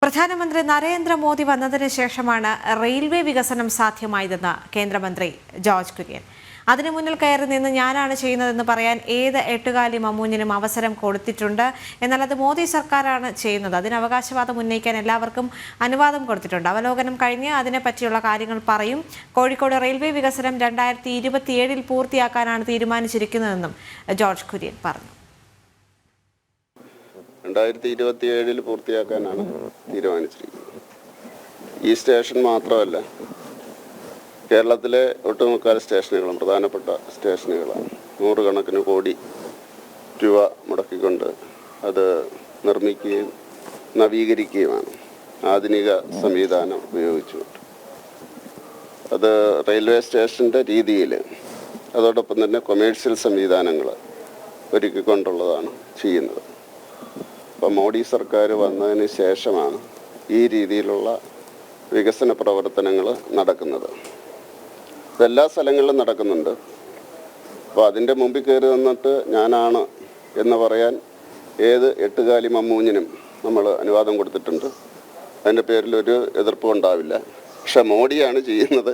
പ്രധാനമന്ത്രി നരേന്ദ്രമോദി വന്നതിന് ശേഷമാണ് റെയിൽവേ വികസനം സാധ്യമായതെന്ന് കേന്ദ്രമന്ത്രി ജോർജ് കുര്യൻ. അതിനു മുന്നിൽ കയറി നിന്ന് ഞാനാണ് ചെയ്യുന്നതെന്ന് പറയാൻ ഏത് എട്ടുകാലി മമ്മൂഞ്ഞിനും അവസരം കൊടുത്തിട്ടുണ്ട്. എന്നാൽ അത് മോദി സർക്കാരാണ് ചെയ്യുന്നത്. അതിന് അവകാശവാദം ഉന്നയിക്കാൻ എല്ലാവർക്കും അനുവാദം കൊടുത്തിട്ടുണ്ട്. അവലോകനം കഴിഞ്ഞ് അതിനെപ്പറ്റിയുള്ള കാര്യങ്ങൾ പറയും. കോഴിക്കോട് റെയിൽവേ വികസനം 2027 പൂർത്തിയാക്കാനാണ് തീരുമാനിച്ചിരിക്കുന്നതെന്നും ജോർജ് കുര്യൻ പറഞ്ഞു. 2027 പൂർത്തിയാക്കാനാണ് തീരുമാനിച്ചിരിക്കുന്നത്. ഈ സ്റ്റേഷൻ മാത്രമല്ല, കേരളത്തിലെ ഒട്ടുമുക്കാൽ സ്റ്റേഷനുകളും പ്രധാനപ്പെട്ട സ്റ്റേഷനുകളാണ്. 100 കണക്കിന് കോടി രൂപ മുടക്കിക്കൊണ്ട് അത് നിർമ്മിക്കുകയും നവീകരിക്കുകയുമാണ്, ആധുനിക സംവിധാനം ഉപയോഗിച്ചുകൊണ്ട്. അത് റെയിൽവേ സ്റ്റേഷൻ്റെ രീതിയിൽ അതോടൊപ്പം തന്നെ കൊമേഴ്ഷ്യൽ സംവിധാനങ്ങൾ ഒരുക്കിക്കൊണ്ടുള്ളതാണ് ചെയ്യുന്നത്. അപ്പോൾ മോഡി സർക്കാർ വന്നതിന് ശേഷമാണ് ഈ രീതിയിലുള്ള വികസന പ്രവർത്തനങ്ങൾ നടക്കുന്നത്. ഇതെല്ലാ സ്ഥലങ്ങളിലും നടക്കുന്നുണ്ട്. അപ്പോൾ അതിൻ്റെ മുമ്പിൽ കയറി വന്നിട്ട് ഞാനാണ് എന്ന് പറയാൻ ഏത് എട്ടുകാലി മമ്മൂഞ്ഞിനും നമ്മൾ അനുവാദം കൊടുത്തിട്ടുണ്ട്. അതിൻ്റെ പേരിലൊരു എതിർപ്പും ഉണ്ടാവില്ല. പക്ഷെ മോഡിയാണ് ചെയ്യുന്നത്,